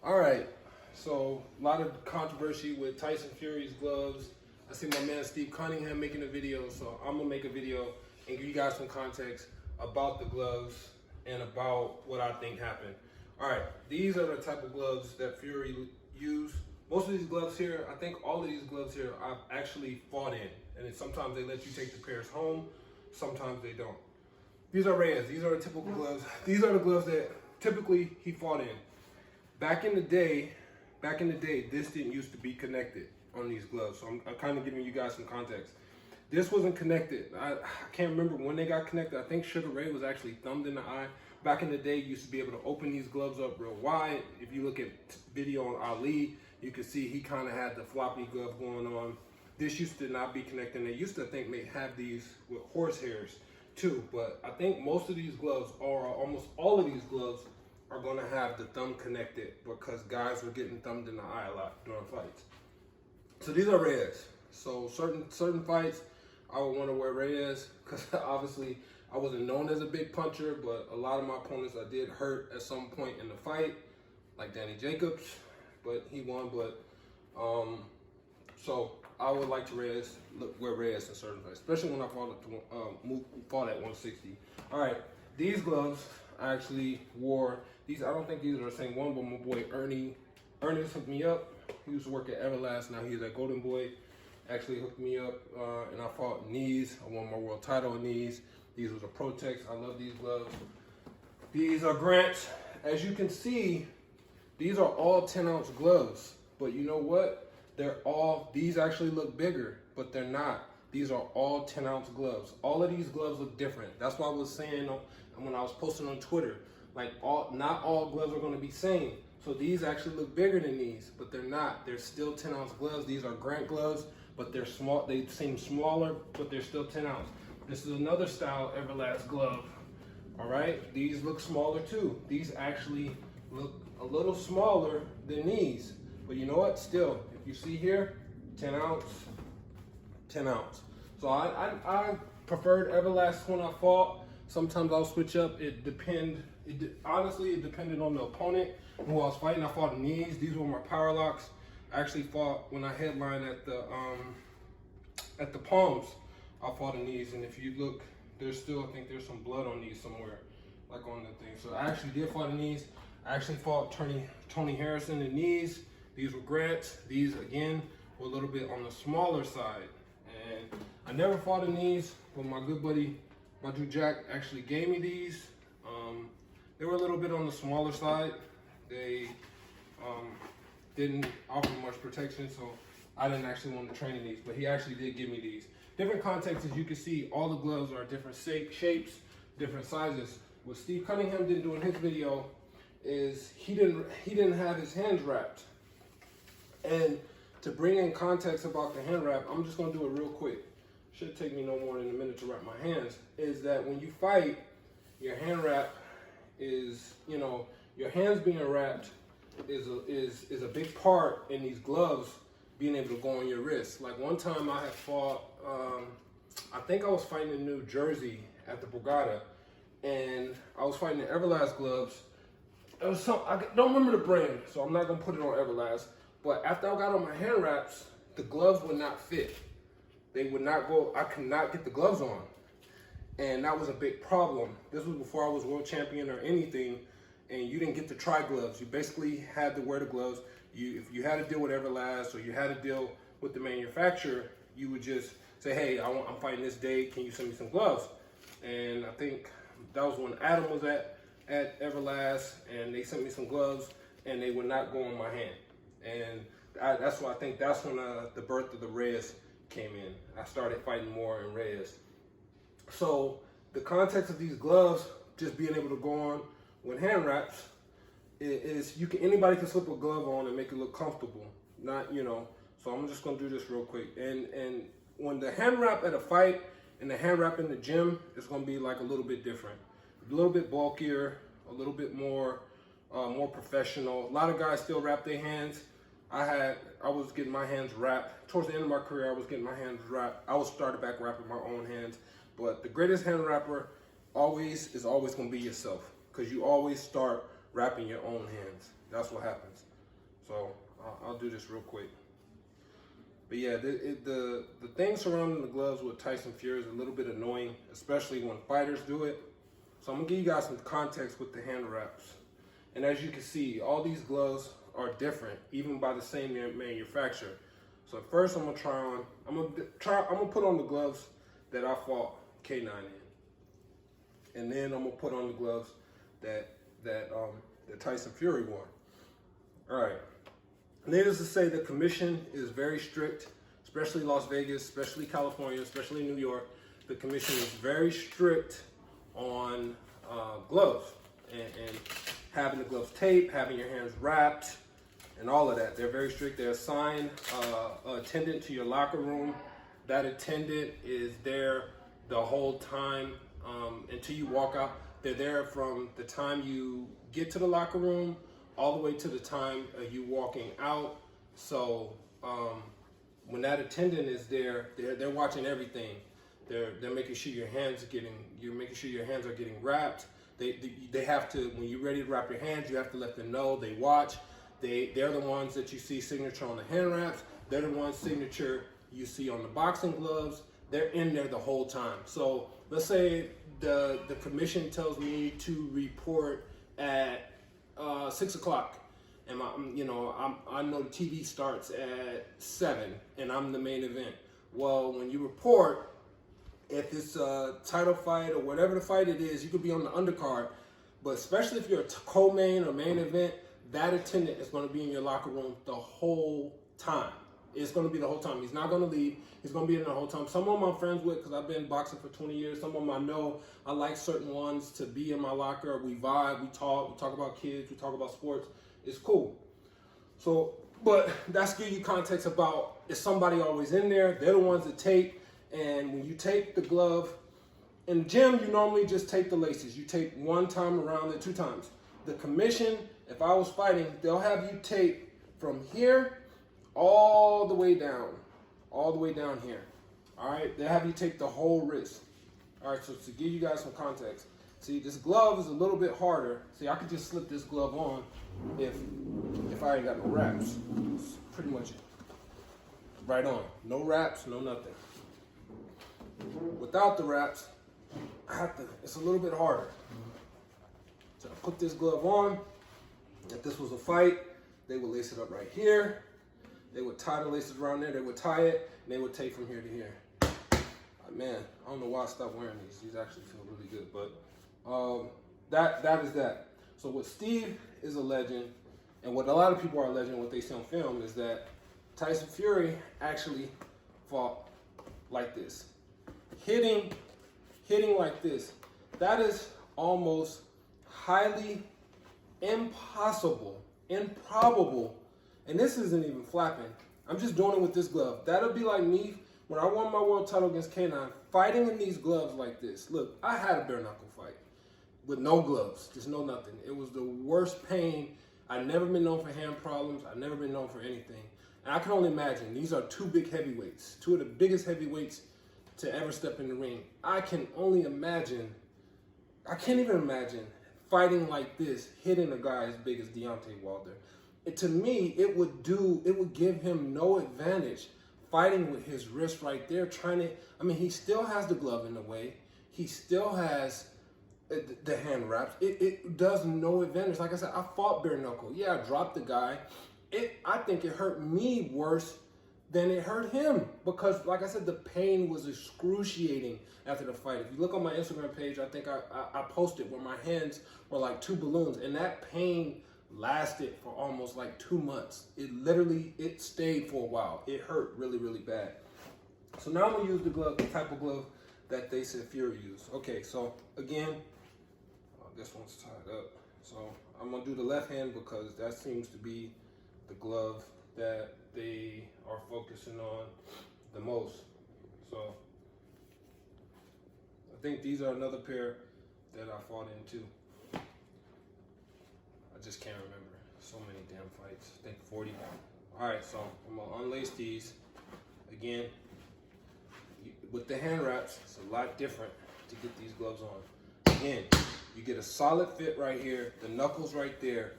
All right, so a lot of controversy with Tyson Fury's gloves. I see my man Steve Cunningham making a video, so I'm gonna make a video and give you guys some context about the gloves and about what I think happened. All right, these are the type of gloves that Fury used. Most of these gloves here, I think all of these gloves here, I've actually fought in, and then sometimes they let you take the pairs home, sometimes they don't. These are Reyes. These are the typical gloves. These are the gloves that typically he fought in. Back in the day, this didn't used to be connected on these gloves. So I'm kind of giving you guys some context. This wasn't connected. I can't remember when they got connected. I think Sugar Ray was actually thumbed in the eye. Back in the day, you used to be able to open these gloves up real wide. If you look at video on Ali, you can see he kind of had the floppy glove going on. This used to not be connected. They used to think they have these with horse-hairs too. But I think most of these gloves, or almost all of these gloves, are gonna have the thumb connected because guys were getting thumbed in the eye a lot during fights. So these are Reyes. So certain fights, I would want to wear Reyes because obviously I wasn't known as a big puncher, but a lot of my opponents I did hurt at some point in the fight, like Danny Jacobs, but he won. But so I would like to wear Reyes in certain fights, especially when I fought at 160. All right, these gloves I actually wore. These, I don't think these are the same one, but my boy Ernie hooked me up. He used to work at Everlast, now he's at Golden Boy. Actually hooked me up, and I fought knees. I won my world title in knees. These were the Protex. I love these gloves. These are Grants. As you can see, these are all 10-ounce gloves. But you know what? These actually look bigger, but they're not. These are all 10-ounce gloves. All of these gloves look different. That's why I was saying when I was posting on Twitter, like not all gloves are going to be same. So these actually look bigger than these, but they're not. They're still 10-ounce gloves. These are Grant gloves, but they're small. They seem smaller, but they're still 10-ounce. This is another style Everlast glove. All right, these look smaller too. These actually look a little smaller than these, but you know what? Still, if you see here, 10-ounce, 10-ounce. So I preferred Everlast when I fought. Sometimes I'll switch up. Honestly, it depended on the opponent who I was fighting. I fought in knees. These were my power locks. I actually fought when I headlined at the Palms. I fought in knees, and if you look, I think there's some blood on these somewhere, like on the thing. So I actually did fight in knees. I actually fought Tony Harrison in knees. These were Grants. These again were a little bit on the smaller side, and I never fought in knees, but my good buddy Madru Jack actually gave me these. They were a little bit on the smaller side. They didn't offer much protection, so I didn't actually want to train in these, but he actually did give me these. Different contexts, as you can see, all the gloves are different shapes, different sizes. What Steve Cunningham didn't do in his video is he didn't have his hands wrapped. And to bring in context about the hand wrap, I'm just gonna do it real quick. Should take me no more than a minute to wrap my hands. Is that when you fight, your hand wrap is, your hands being wrapped is a big part in these gloves being able to go on your wrist. Like one time I had fought, I think I was fighting in New Jersey at the Borgata, and I was fighting in Everlast gloves. It was I don't remember the brand, so I'm not gonna put it on Everlast. But after I got on my hand wraps, the gloves would not fit. They would not go, I could not get the gloves on. And that was a big problem. This was before I was world champion or anything, and you didn't get to try gloves. You basically had to wear the gloves. If you had to deal with Everlast or you had to deal with the manufacturer, you would just say, hey, I'm fighting this day, can you send me some gloves? And I think that was when Adam was at Everlast, and they sent me some gloves, and they would not go on my hand. And that's why I think that's when the birth of the Reyes came in. I started fighting more in Reyes. So the context of these gloves, just being able to go on with hand wraps, is anybody can slip a glove on and make it look comfortable. Not, so I'm just gonna do this real quick. And when the hand wrap at a fight and the hand wrap in the gym is gonna be like a little bit different. A little bit bulkier, a little bit more professional. A lot of guys still wrap their hands. I was getting my hands wrapped. Towards the end of my career, I was getting my hands wrapped. I was started back wrapping my own hands. But the greatest hand wrapper is always gonna be yourself, because you always start wrapping your own hands. That's what happens. So I'll do this real quick. But yeah, the thing surrounding the gloves with Tyson Fury is a little bit annoying, especially when fighters do it. So I'm gonna give you guys some context with the hand wraps. And as you can see, all these gloves are different, even by the same manufacturer. So first I'm gonna put on the gloves that I fought K9 in. And then I'm gonna put on the gloves that Tyson Fury wore. All right. Needless to say, the commission is very strict, especially Las Vegas, especially California, especially New York. The commission is very strict on gloves and having the gloves taped, having your hands wrapped, and all of that. They're very strict. They assign an attendant to your locker room. That attendant is there the whole time until you walk out. They're there from the time you get to the locker room all the way to the time you walking out. So when that attendant is there, they're watching everything. They're making sure your hands are getting wrapped. They have to, when you're ready to wrap your hands, you have to let them know. They watch. They're the ones that you see signature on the hand wraps. They're the ones signature you see on the boxing gloves. They're in there the whole time. So let's say the commission tells me to report at 6 o'clock, and I know the TV starts at 7, and I'm the main event. Well, when you report, if it's a title fight or whatever the fight it is, you could be on the undercard, but especially if you're a co-main or main event, that attendant is going to be in your locker room the whole time. It's going to be the whole time. He's not going to leave. He's going to be in the whole time. Some of them I'm friends with because I've been boxing for 20 years. Some of them I know. I like certain ones to be in my locker. We vibe, we talk about kids, we talk about sports. It's cool. So, but that's give you context about, is somebody always in there? They're the ones that tape. And when you tape the glove, in the gym, you normally just tape the laces. You tape one time around it, 2 times. The commission, if I was fighting, they'll have you tape from here all the way down here. All right, they have you take the whole wrist. All right, so to give you guys some context, see, this glove is a little bit harder. See, I could just slip this glove on if I ain't got no wraps. It's pretty much right on. No wraps, no nothing. Without the wraps, it's a little bit harder. So I put this glove on. If this was a fight, they would lace it up right here. They would tie the laces around there. They would tie it, and they would tape from here to here. Man, I don't know why I stopped wearing these. These actually feel really good, but that is that. So what Steve is a legend, and what a lot of people are a legend, what they see on film, is that Tyson Fury actually fought like this, hitting like this. That is almost highly impossible, improbable. And this isn't even flapping. I'm just doing it with this glove. That'll be like me when I won my world title against K9, fighting in these gloves like this. Look, I had a bare knuckle fight with no gloves, just no nothing. It was the worst pain. I've never been known for hand problems. I've never been known for anything. And I can only imagine, these are 2 big heavyweights, 2 of the biggest heavyweights to ever step in the ring. I can only imagine, I can't even imagine fighting like this, hitting a guy as big as Deontay Wilder. To me, it would give him no advantage fighting with his wrist right there, he still has the glove in the way. He still has the hand wraps. It does no advantage. Like I said, I fought bare knuckle. Yeah, I dropped the guy. I think it hurt me worse than it hurt him because, like I said, the pain was excruciating after the fight. If you look on my Instagram page, I think I posted where my hands were like 2 balloons, and that pain lasted for almost like 2 months. It stayed for a while. It hurt really, really bad. So now I'm gonna use the type of glove that they said Fury used. Okay, so again, this one's tied up. So I'm gonna do the left hand because that seems to be the glove that they are focusing on the most. So I think these are another pair that I fought in too. I just can't remember. So many damn fights. I think 40. All right, so I'm gonna unlace these. Again, with the hand wraps, it's a lot different to get these gloves on. Again, you get a solid fit right here, the knuckles right there.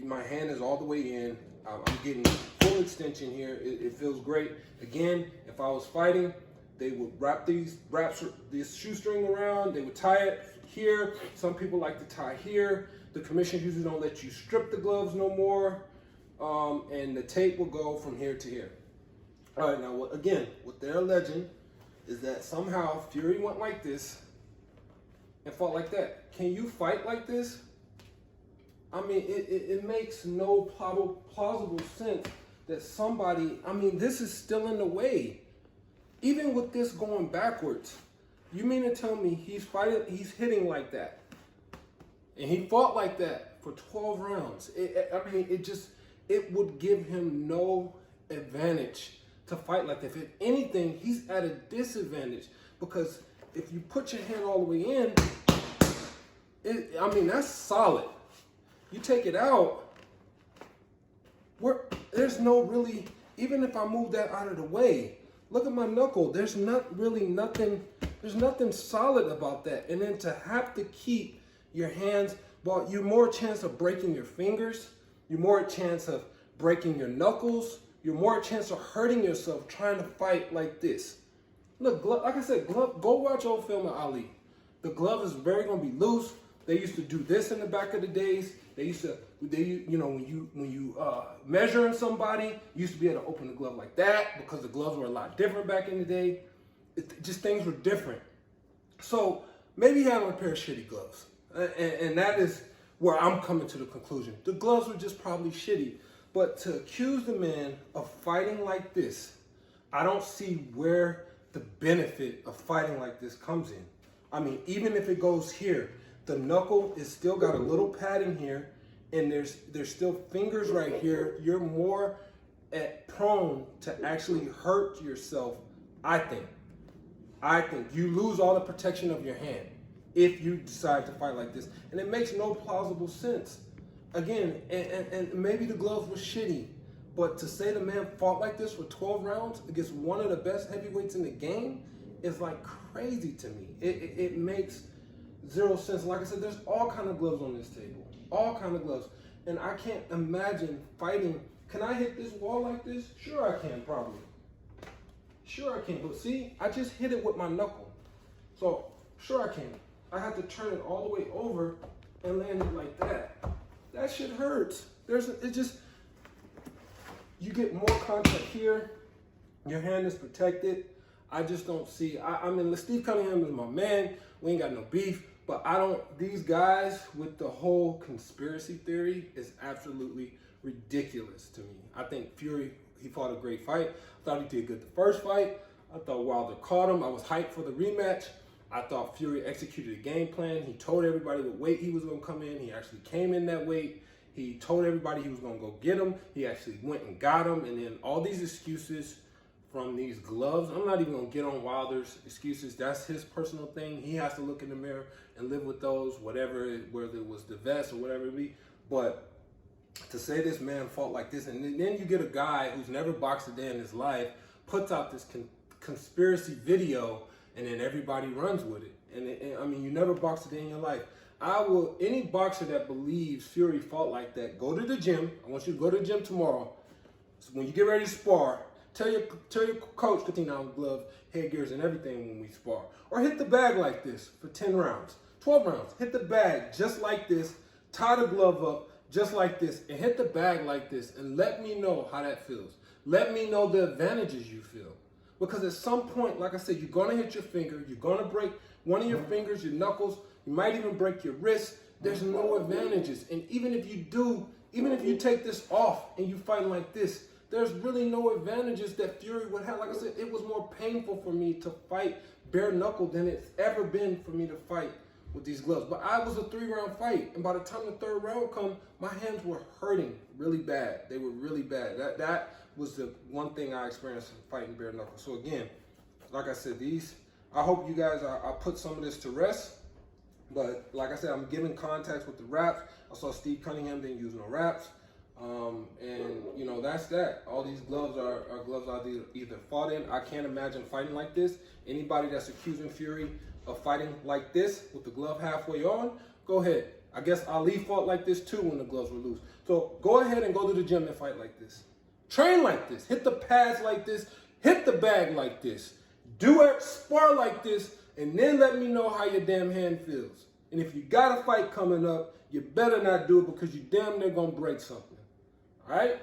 My hand is all the way in. I'm getting full extension here. It feels great. Again, if I was fighting, they would wrap this shoestring around. They would tie it here. Some people like to tie here. The commission usually don't let you strip the gloves no more. And the tape will go from here to here. All right, now what they're alleging is that somehow Fury went like this and fought like that. Can you fight like this? I mean, it makes no plausible sense that somebody, I mean, this is still in the way. Even with this going backwards, you mean to tell me he's hitting like that? And he fought like that for 12 rounds. It would give him no advantage to fight like that. If anything, he's at a disadvantage, because if you put your hand all the way in, that's solid. You take it out, there's no really, even if I move that out of the way, look at my knuckle, there's nothing solid about that. And then to have to keep your hands, well, you're more chance of breaking your fingers, you're more chance of breaking your knuckles, you're more chance of hurting yourself trying to fight like this. Look, like I said, go watch old film of Ali. The glove is very gonna be loose. They used to do this in the back of the days. When you measuring somebody, you used to be able to open the glove like that, because the gloves were a lot different back in the day. Just things were different. So maybe he had on a pair of shitty gloves. And that is where I'm coming to the conclusion. The gloves were just probably shitty. But to accuse the man of fighting like this, I don't see where the benefit of fighting like this comes in. I mean, even if it goes here, the knuckle is still got a little padding here, and there's still fingers right here. You're more prone to actually hurt yourself, I think. You lose all the protection of your hand if you decide to fight like this. And it makes no plausible sense. Again, and maybe the gloves were shitty, but to say the man fought like this for 12 rounds against one of the best heavyweights in the game is like crazy to me. It makes zero sense. Like I said, there's all kind of gloves on this table. All kind of gloves. And I can't imagine fighting. Can I hit this wall like this? Sure I can, probably. Sure I can. But see, I just hit it with my knuckle. So, sure I can. I have to turn it all the way over and land it like that. That shit hurts. You get more contact here. Your hand is protected. I just don't see. I mean, Steve Cunningham is my man. We ain't got no beef. But these guys with the whole conspiracy theory is absolutely ridiculous to me. I think Fury, he fought a great fight. I thought he did good the first fight. I thought Wilder caught him. I was hyped for the rematch. I thought Fury executed a game plan. He told everybody what weight he was going to come in. He actually came in that weight. He told everybody he was going to go get him. He actually went and got him. And then all these excuses from these gloves. I'm not even going to get on Wilder's excuses. That's his personal thing. He has to look in the mirror and live with those, whether it was the vest or whatever it be. But to say this man fought like this, and then you get a guy who's never boxed a day in his life, puts out this conspiracy video, and then everybody runs with it. And I mean, you never boxed a day in your life. Any boxer that believes Fury fought like that, go to the gym. I want you to go to the gym tomorrow. So when you get ready to spar, tell your coach to take down gloves, headgears, and everything when we spar. Or hit the bag like this for 10 rounds, 12 rounds. Hit the bag just like this, tie the glove up just like this, and hit the bag like this, and let me know how that feels. Let me know the advantages you feel. Because at some point, like I said, you're going to hit your finger, you're going to break one of your fingers, your knuckles, you might even break your wrist. There's no advantages. And even if you take this off and you fight like this, there's really no advantages that Fury would have. Like I said, it was more painful for me to fight bare knuckle than it's ever been for me to fight with these gloves. But I was a 3-round fight, and by the time the 3rd round come, my hands were hurting really bad. They were really bad. That was the one thing I experienced fighting bare knuckle. So again, like I said, I hope you guys, I put some of this to rest. But like I said, I'm giving contacts with the wraps. I saw Steve Cunningham didn't use no wraps. And you know, that's that. All these gloves are gloves I either fought in. I can't imagine fighting like this. Anybody that's accusing Fury of fighting like this with the glove halfway on, go ahead. I guess Ali fought like this too when the gloves were loose. So go ahead and go to the gym and fight like this. Train like this. Hit the pads like this. Hit the bag like this. Do it, spar like this, and then let me know how your damn hand feels. And if you got a fight coming up, you better not do it because you damn near gonna break something. All right?